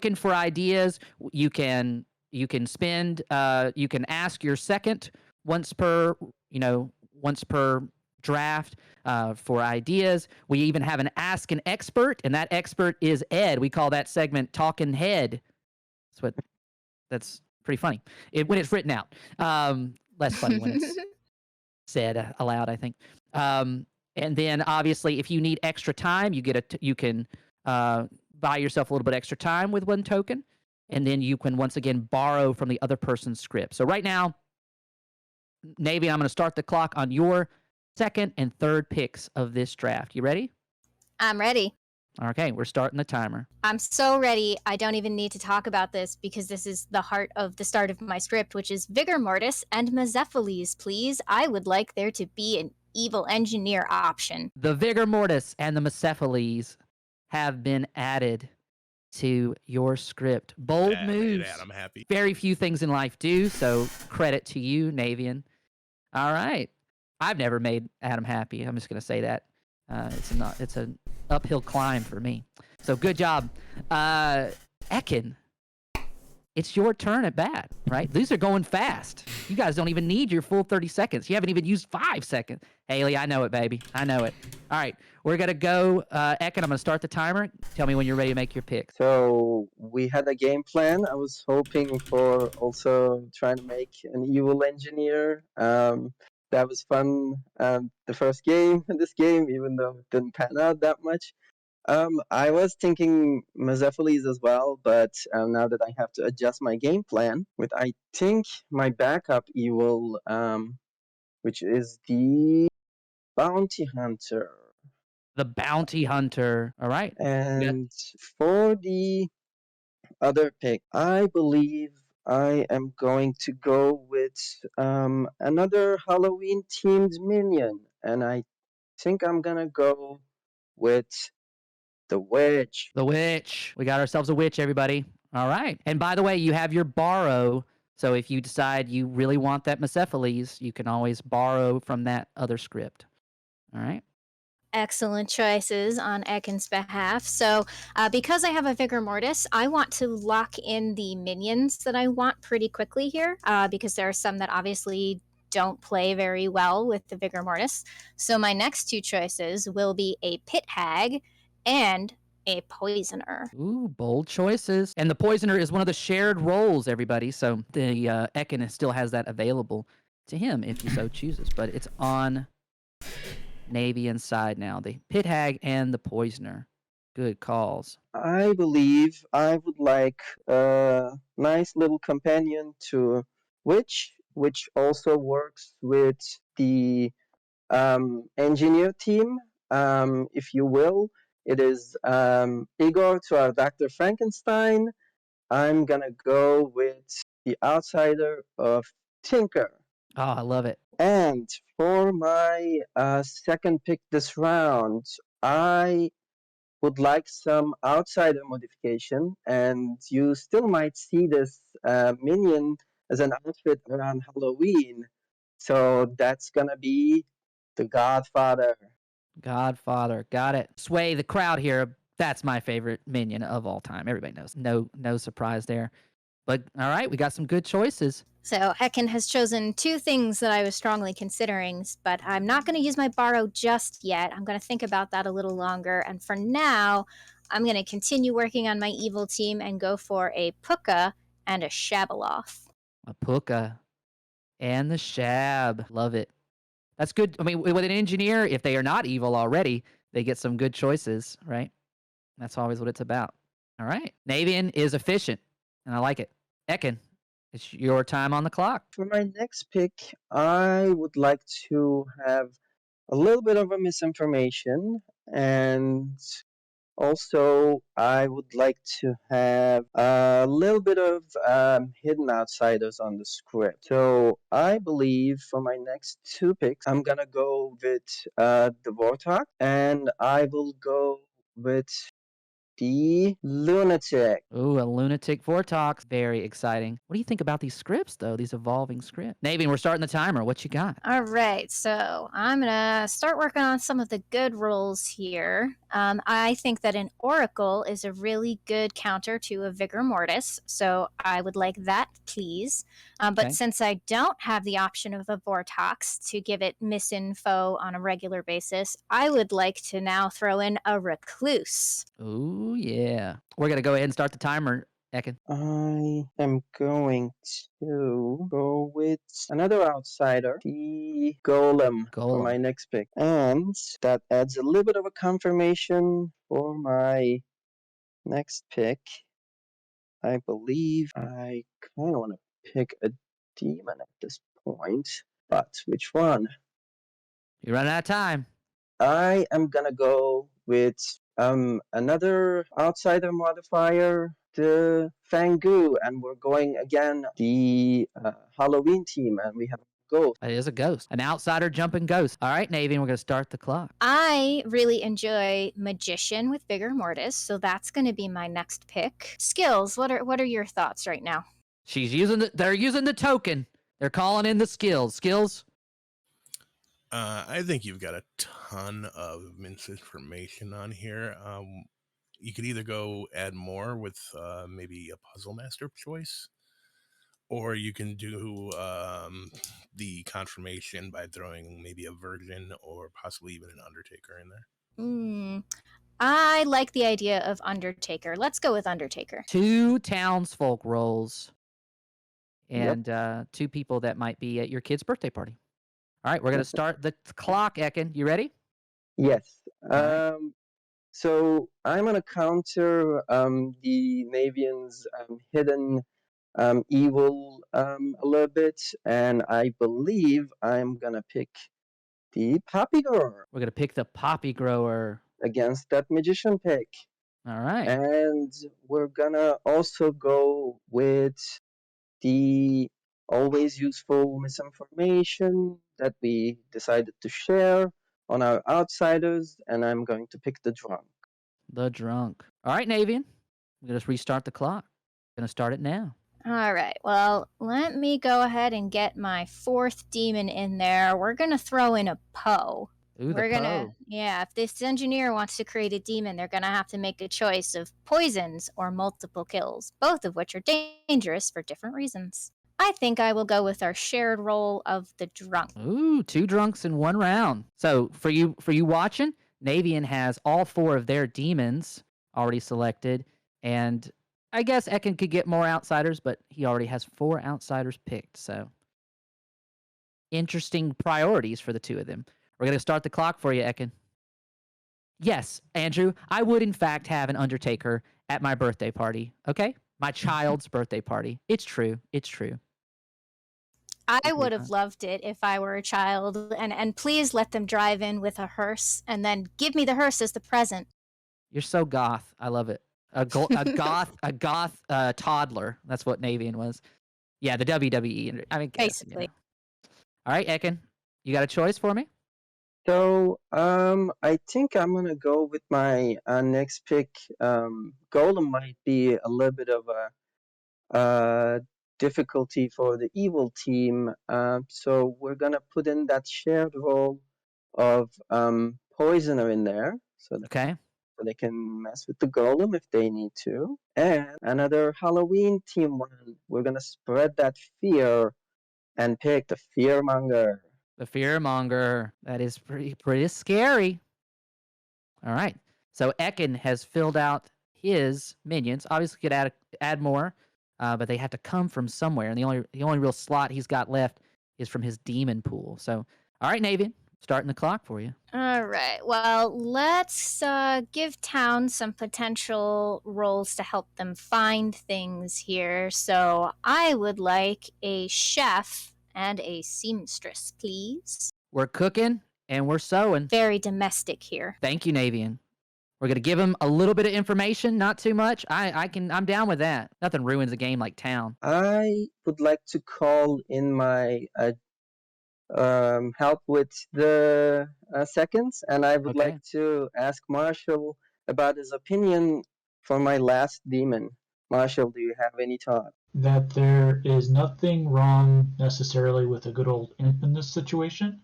Looking for ideas, you can spend you can ask your second once per once per draft for ideas. We even have an ask an expert, and that expert is Ed. We call that segment Talking Head. That's pretty funny when it's written out. Less funny when it's said aloud, I think. And then obviously, if you need extra time, you can buy yourself a little bit extra time with one token, and then you can once again borrow from the other person's script. So right now, Navy, I'm going to start the clock on your second and third picks of this draft. You ready? I'm ready. Okay, we're starting the timer. I'm so ready. I don't even need to talk about this because this is the heart of the start of my script, which is Vigor Mortis and Mezephiles, please. I would like there to be an evil engineer option. The Vigor Mortis and the Mezephiles have been added to your script. Bold moves. I'm happy. Very few things in life do, so credit to you, Navean. All right. I've never made Adam happy. I'm just going to say that. It's an uphill climb for me. So good job. Ekin, it's your turn at bat, right? These are going fast. You guys don't even need your full 30 seconds. You haven't even used 5 seconds. Haley, I know it, baby. I know it. All right. We're going to go. Ekin, I'm going to start the timer. Tell me when you're ready to make your pick. So we had a game plan. I was hoping for also trying to make an evil engineer. That was fun. The first game in this game, even though it didn't pan out that much. I was thinking Mezephiles as well, but now that I have to adjust my game plan with, I think, my backup evil, which is the Bounty Hunter. The Bounty Hunter. All right. And for the other pick, I believe I am going to go with another Halloween-themed minion, and I think I'm gonna go with the witch. The witch. We got ourselves a witch, everybody. All right. And by the way, you have your borrow. So if you decide you really want that Mezephiles, you can always borrow from that other script. All right. Excellent choices on Ekin's behalf. So, because I have a Vigor Mortis, I want to lock in the minions that I want pretty quickly here, because there are some that obviously don't play very well with the Vigor Mortis. So, my next 2 choices will be a Pit Hag and a Poisoner. Ooh, bold choices. And the Poisoner is one of the shared roles, everybody. So, the Ekin still has that available to him if he so chooses. But it's on Navean side now. The Pit Hag and the Poisoner. Good calls. I believe I would like a nice little companion to Witch, which also works with the engineer team, if you will. It is Igor to our Dr. Frankenstein. I'm gonna go with the outsider of Tinker. Oh, I love it. And for my second pick this round, I would like some outsider modification, and you still might see this minion as an outfit around Halloween. So that's gonna be the Godfather. Godfather. Got it. Sway the crowd here. That's my favorite minion of all time. Everybody knows. No surprise there. But all right, we got some good choices. So Ekin has chosen 2 things that I was strongly considering, but I'm not going to use my borrow just yet. I'm going to think about that a little longer. And for now, I'm going to continue working on my evil team and go for a Puka and a Shabaloth. A Puka and the Shab. Love it. That's good. I mean, with an engineer, if they are not evil already, they get some good choices, right? That's always what it's about. All right. Navean is efficient, and I like it. Ekin, it's your time on the clock. For my next pick, I would like to have a little bit of a misinformation, and also I would like to have a little bit of hidden outsiders on the script. So I believe for my next 2 picks, I'm gonna go with the Warthog, and I will go with the Lunatic. Ooh, a Lunatic Vortox. Very exciting. What do you think about these scripts, though? These evolving scripts. Navean, we're starting the timer. What you got? All right, so I'm going to start working on some of the good roles here. I think that an oracle is a really good counter to a vigor mortis, so I would like that, please. But Okay. since I don't have the option of a vortox to give it misinfo on a regular basis, I would like to now throw in a recluse. Oh, yeah. We're going to go ahead and start the timer, Ekin. I am going to go with another outsider, the golem, for my Golem. next pick. And that adds a little bit of a confirmation for my next pick. I believe I kind of want to pick a demon at this point, but which one? You're running out of time. I am gonna go with another outsider modifier, the Fangu, and we're going again the Halloween team, and we have a ghost. It is a ghost. An outsider jumping ghost. All right, Navean, we're going to start the clock. I really enjoy magician with vigor mortis, so that's going to be my next pick. Skills, what are your thoughts right now? They're using the token. They're calling in the skills. Skills? I think you've got a ton of misinformation on here. You could either go add more with maybe a puzzle master choice, or you can do the confirmation by throwing maybe a virgin or possibly even an undertaker in there. I like the idea of undertaker. Let's go with undertaker. 2 townsfolk roles Yep. and 2 people that might be at your kid's birthday party. All right, we're going to start the clock, Ekin. You ready? Yes. Alright. So I'm gonna counter the Navian's hidden evil a little bit, and I believe I'm gonna pick the Poppy Grower We're going to pick the poppy grower. against that magician pick. All right. And we're gonna also go with the always useful misinformation that we decided to share on our outsiders, and I'm going to pick the drunk. The drunk. All right, Navian. We're going to restart the clock. Going to start it now. All right, well, let me go ahead and get my 4th demon in there. We're going to throw in a Poe. Ooh, We're the gonna, Poe. yeah, if this engineer wants to create a demon, they're gonna have to make a choice of poisons or multiple kills, both of which are dangerous for different reasons. I think I will go with our shared role of the drunk. Ooh, 2 drunks in 1 round. So for you watching, Navian has all 4 of their demons already selected, and I guess Ekin could get more outsiders, but he already has 4 outsiders picked. So interesting priorities for the 2 of them. We're going to start the clock for you, Ekin. Yes, Andrew, I would in fact have an undertaker at my birthday party. Okay? My child's birthday party. It's true. It's true. I would have loved it if I were a child, and please let them drive in with a hearse and then give me the hearse as the present. You're so goth. I love it. A goth toddler. That's what Navian was. Yeah, the WWE. I mean, Basically. All right, Ekin, you got a choice for me? So I think I'm gonna go with my next pick. Golem might be a little bit of a difficulty for the evil team. So we're gonna put in that shared role of poisoner in there, so Okay. they can mess with the golem if they need to. And another Halloween team one. We're gonna spread that fear and pick the fearmonger. The fearmonger. That is pretty scary. All right. So Ekin has filled out his minions. Obviously, could add more, but they have to come from somewhere. And the only real slot he's got left is from his demon pool. So, all right, Navian, starting the clock for you. All right. Well, let's give town some potential roles to help them find things here. So I would like a chef and a seamstress, please. We're cooking and we're sewing. Very domestic here. Thank you, Navian. We're gonna give him a little bit of information, not too much. I'm down with that. Nothing ruins a game like town. I would like to call in my help with the seconds, and I would Okay. like to ask Marshall about his opinion for my last demon. Marshall, do you have any thought? That there is nothing wrong necessarily with a good old imp in this situation.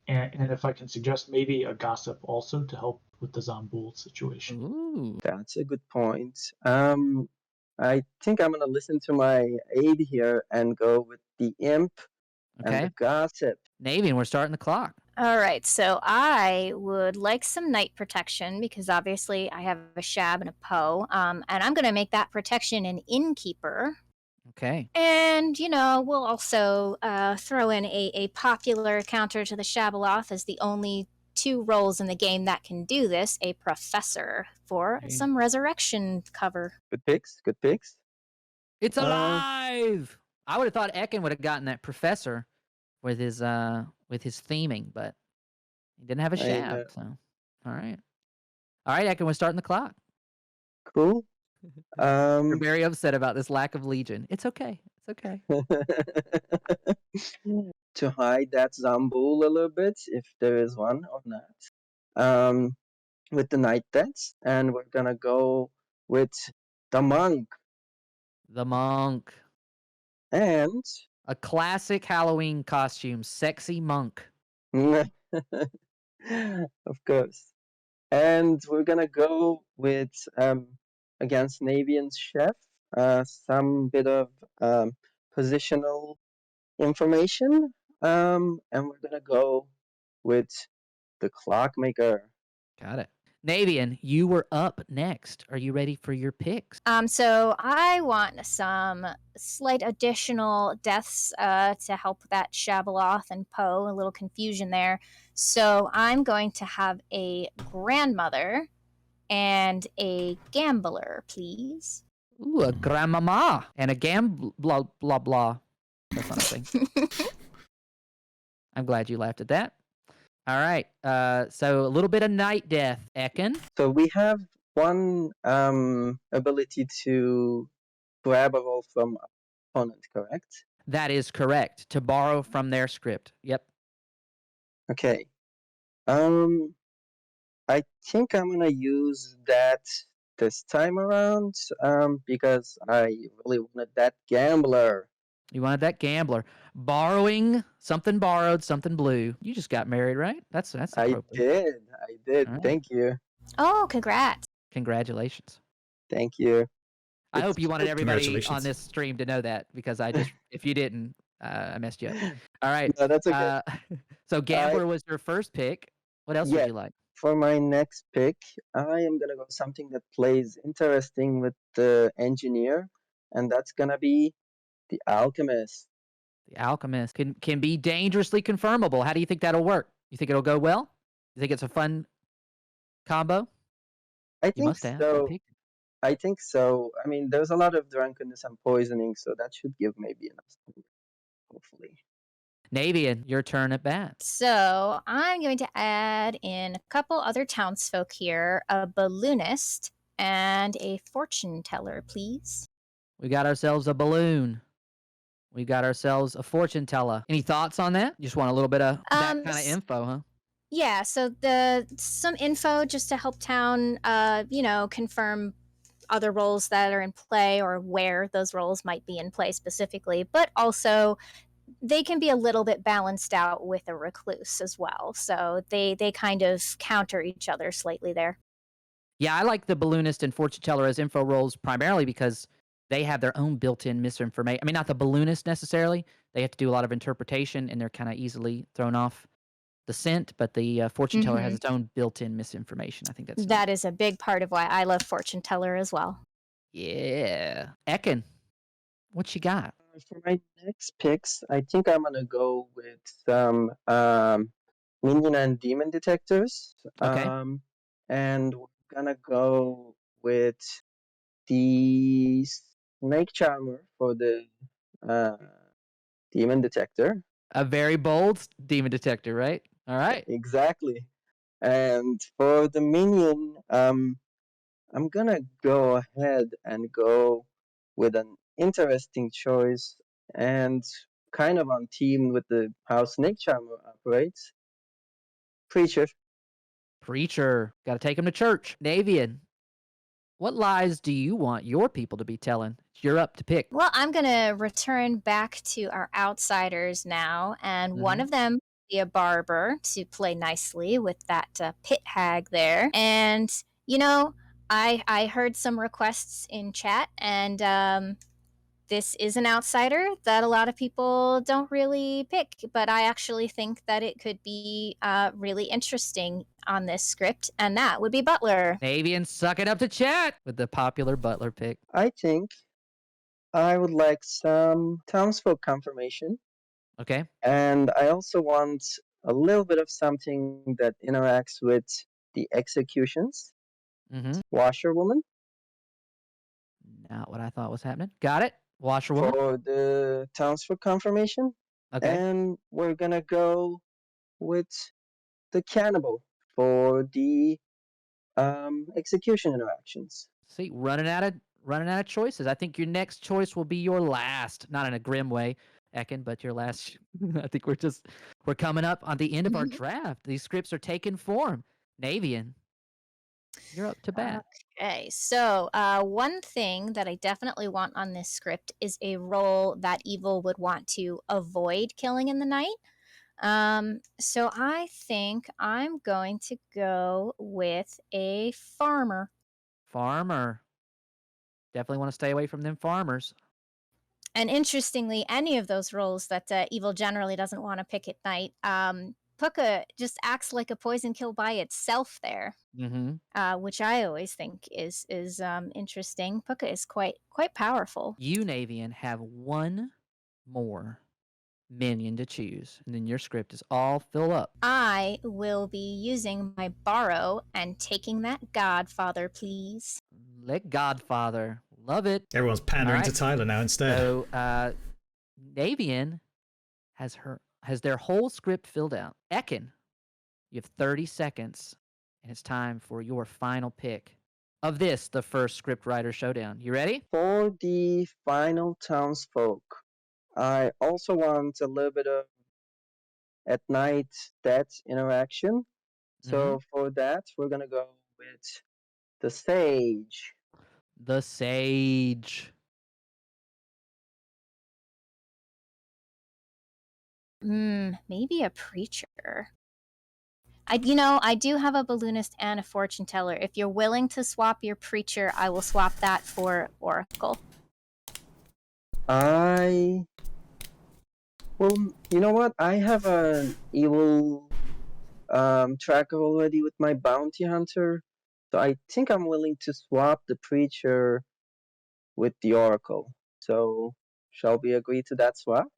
And if I can suggest maybe a gossip also to help with the Zambul situation. Ooh. That's a good point. I think I'm gonna listen to my aide here and go with the imp and the Okay. gossip. Navean, we're starting the clock. All right, so I would like some night protection because obviously I have a Shab and a Poe, and I'm going to make that protection an innkeeper. Okay. And, we'll also throw in a popular counter to the Shabaloth as the only 2 roles in the game that can do this, a professor, for Okay. some resurrection cover. Good picks. Good picks. It's alive. I would have thought Ekin would have gotten that professor with his theming, but he didn't have a I know. shab. So, all right, Ekin, we're starting the clock. Cool. You're very upset about this lack of legion. It's okay. It's okay. To hide that Zambul a little bit, if there is one or not. With the night dance, and we're gonna go with the monk The monk, and a classic Halloween costume, sexy monk. of course. And we're gonna go with against Navian's chef, some bit of positional information, and we're gonna go with the clockmaker. Got it. Navian, you were up next. Are you ready for your picks? So I want some slight additional deaths to help that Shabaloth and Poe. A little confusion there. So I'm going to have a grandmother and a gambler, please. Ooh, a grandmama and a blah blah blah. That's not a thing. I'm glad you laughed at that. All right. So a little bit of night death, Ekin. So we have one ability to grab a roll from opponent, correct? That is correct. To borrow from their script. Yep. Okay. I think I'm gonna use that this time around, because I really wanted that gambler. You wanted that gambler. Borrowing something borrowed, something blue. You just got married, right? That's I appropriate. did. All right. Thank you. Oh, congrats. Congratulations. Thank you. I hope you wanted everybody on Congratulations. this stream to know that because if you didn't, I messed you up. All right. No, that's okay. So gambler was your first pick. What else would Yeah. you like? For my next pick, I am gonna go something that plays interesting with the engineer, and that's gonna be the alchemist. The alchemist can be dangerously confirmable. How do you think that'll work? You think it'll go well? You think it's a fun combo? I You think must have. You so. picked it. I think so. I mean, there's a lot of drunkenness and poisoning, so that should give maybe enough, hopefully. Navian, your turn at bat. So I'm going to add in a couple other townsfolk here, a balloonist and a fortune teller, please. We got ourselves a balloon. We got ourselves a fortune teller. Any thoughts on that? You just want a little bit of that kind of info, huh? Yeah, so some info just to help town, confirm other roles that are in play or where those roles might be in play specifically, but also they can be a little bit balanced out with a recluse as well. So they kind of counter each other slightly there. Yeah, I like the balloonist and fortune teller as info roles primarily because they have their own built-in misinformation. I mean, not the balloonist necessarily. They have to do a lot of interpretation, and they're kind of easily thrown off the scent. But the fortune teller has its own built-in misinformation. I think that is a big part of why I love fortune teller as well. Yeah, Ekin, what you got? For my next picks, I think I'm gonna go with some minion and demon detectors. Okay. And we're gonna go with the snake charmer for the demon detector. A very bold demon detector, right? All right. Exactly. And for the minion, I'm gonna go ahead and go with an interesting choice and kind of on team with the how Snake Charmer operates. Preacher. Preacher. Got to take him to church. Navian, what lies do you want your people to be telling? You're up to pick. Well, I'm going to return back to our outsiders now, and one of them be a barber to play nicely with that pit hag there. And, you know, I heard some requests in chat, and this is an outsider that a lot of people don't really pick, but I actually think that it could be really interesting on this script, and that would be Butler. Navean, suck it up to chat with the popular Butler pick. I think I would like some townsfolk confirmation, Okay. and I also want a little bit of something that interacts with the executions. Mm-hmm. Washerwoman Not what I thought was happening. Got it. Washerwoman. for the townsfolk confirmation. Okay. And we're gonna go with the cannibal for the execution interactions. See, running out of choices. I think your next choice will be your last. Not in a grim way, Ekin, but your last. I think we're coming up on the end of our draft. These scripts are taking form. Navean, you're up to bat. Okay, so one thing that I definitely want on this script is a role that evil would want to avoid killing in the night. So I think I'm going to go with a farmer. Farmer. Definitely want to stay away from them farmers. And interestingly, any of those roles that evil generally doesn't want to pick at night, Puka just acts like a poison kill by itself there, Mm-hmm. which I always think is interesting. Puka is quite powerful. You, Navean, have one more minion to choose, and then your script is all filled up. I will be using my borrow and taking that Godfather, please. Let Godfather. Love it. Everyone's pandering All to right. Tyler now instead. So Navean has their whole script filled out. Ekin, you have 30 seconds, and it's time for your final pick of this, the first script writer showdown. You ready? For the final townsfolk, I also want a little bit of at night death interaction. So for that, we're gonna go with the sage. The Sage. Maybe a preacher. I do have a balloonist and a fortune teller. If you're willing to swap your preacher, I will swap that for oracle. Well, you know what? I have an evil tracker already with my bounty hunter, so I think I'm willing to swap the preacher with the oracle. So, shall we agree to that swap?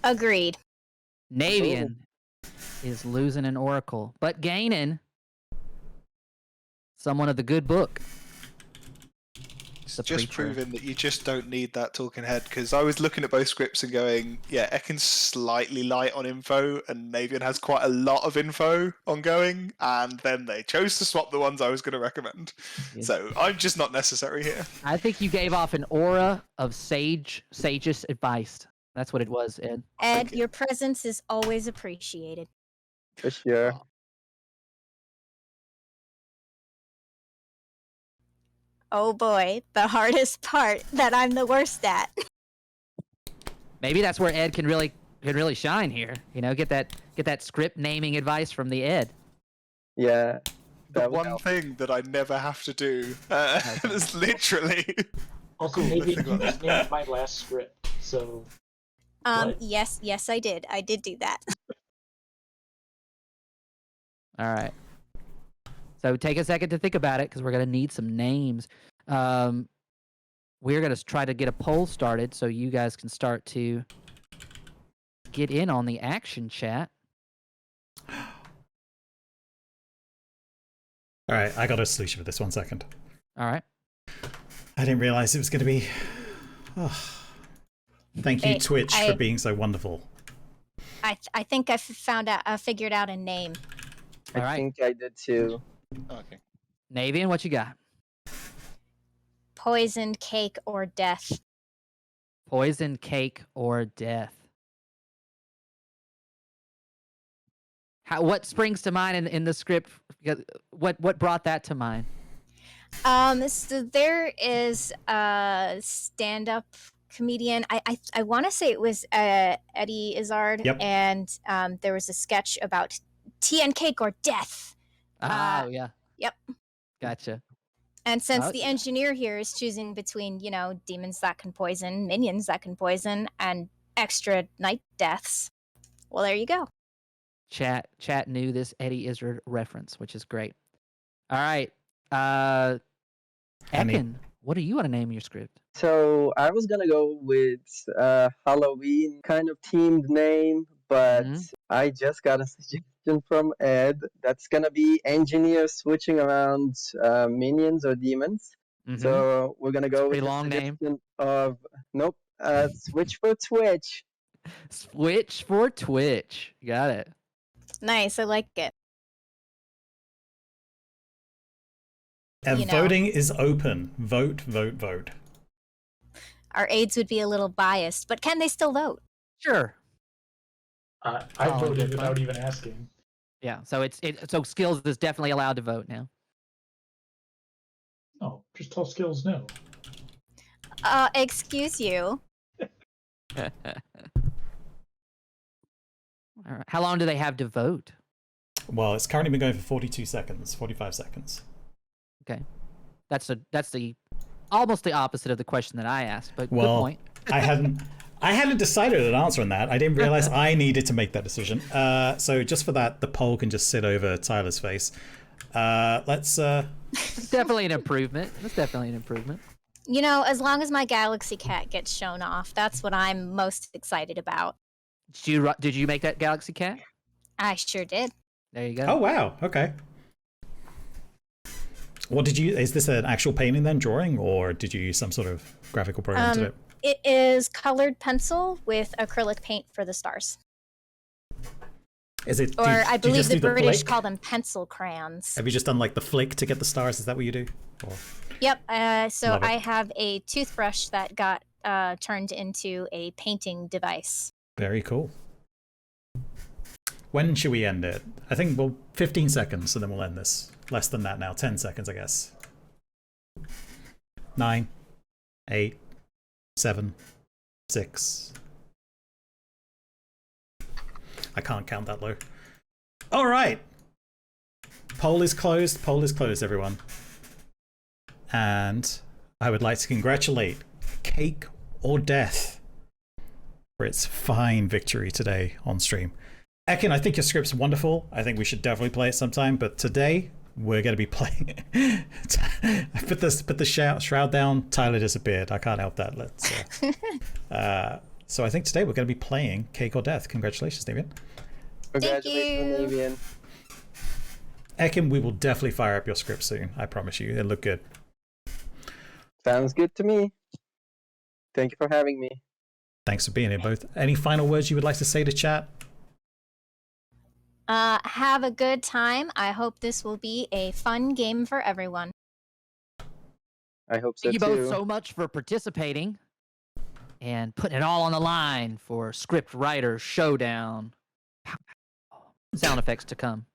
Agreed. Navean is losing an oracle, but gaining someone of the good book. It's The just preacher. proving that you just don't need that talking head, because I was looking at both scripts and going, yeah, Ekin's slightly light on info and Navean has quite a lot of info ongoing, and then they chose to swap the ones I was going to recommend. Yes. So I'm just not necessary here. I think you gave off an aura of sage's advice. That's what it was, Ed. Ed, your presence is always appreciated. For sure. Oh boy, the hardest part that I'm the worst at. Maybe that's where Ed can really shine here. You know, get that script naming advice from the Ed. Yeah. The that would one help. thing that I never have to do is literally... Also, maybe you just named my last script, so What? Yes, I did. I did do that. All right. So take a second to think about it because we're going to need some names. We're going to try to get a poll started so you guys can start to get in on the action chat. All right, I got a solution for this. 1 second. All right. I didn't realize it was going to be... Oh. Thank you, Hey, Twitch, for being so wonderful. I think I figured out a name. All I right. think I did too. Okay. Navean, what you got? Poisoned cake or death. Poison, cake, or death? What springs to mind in the script? What brought that to mind? So there is a stand-up comedian. I want to say it was Eddie Izzard, Yep. and there was a sketch about tea and cake or death. Oh, yeah. Yep. Gotcha. And since Oh, the yeah. engineer here is choosing between, demons that can poison, minions that can poison, and extra night deaths, well, there you go. Chat knew this Eddie Izzard reference, which is great. All right. Any- Ekin, what do you want to name your script? So I was gonna go with Halloween kind of themed name, but Mhm. I just got a suggestion from Ed. That's gonna be engineers switching around minions or demons. Mhm. So we're gonna go with pretty the long name. suggestion of switch for Twitch. Switch for Twitch. Got it. Nice, I like it. And You know. voting is open. Vote, vote, vote. Our aides would be a little biased, but can they still vote? Sure. I Oh, voted good without point. even asking. Yeah. So so Skills is definitely allowed to vote now. Oh, just tell Skills no. Excuse you. All right. How long do they have to vote? Well, it's currently been going for 42 seconds, 45 seconds. Okay. That's the almost the opposite of the question that I asked, but Well, good point. I hadn't decided an answer on that. I didn't realize I needed to make that decision. So just for that, the poll can just sit over Tyler's face. Let's. It's definitely an improvement. That's definitely an improvement. As long as my Galaxy Cat gets shown off, that's what I'm most excited about. Did you make that Galaxy Cat? I sure did. There you go. Oh wow! Okay. What did you? Is this an actual painting then, drawing, or did you use some sort of graphical program to do it? It is colored pencil with acrylic paint for the stars. Is it? Or I do you believe just the do the British flick? call them pencil crayons. Have you just done like the flick to get the stars? Is that what you do? Or... Yep. So Love it. I have a toothbrush that got turned into a painting device. Very cool. When should we end it? I think 15 seconds, and then we'll end this. Less than that now. 10 seconds, I guess. 9, 8, 7, 6. I can't count that low. All right. Poll is closed. Poll is closed, everyone. And I would like to congratulate Cake or Death for its fine victory today on stream. Ekin, I think your script's wonderful. I think we should definitely play it sometime. But today we're going to be playing. I put the shroud down. Tyler disappeared. I can't help that. Let's. So I think today we're going to be playing Cake or Death. Congratulations, Navean. Congratulations, you. Navean. Ekin, we will definitely fire up your script soon. I promise you. It'll look good. Sounds good to me. Thank you for having me. Thanks for being here, both. Any final words you would like to say to chat? Have a good time. I hope this will be a fun game for everyone. I hope so Thank you too. both so much for participating and putting it all on the line for Script Writer Showdown. Sound effects to come.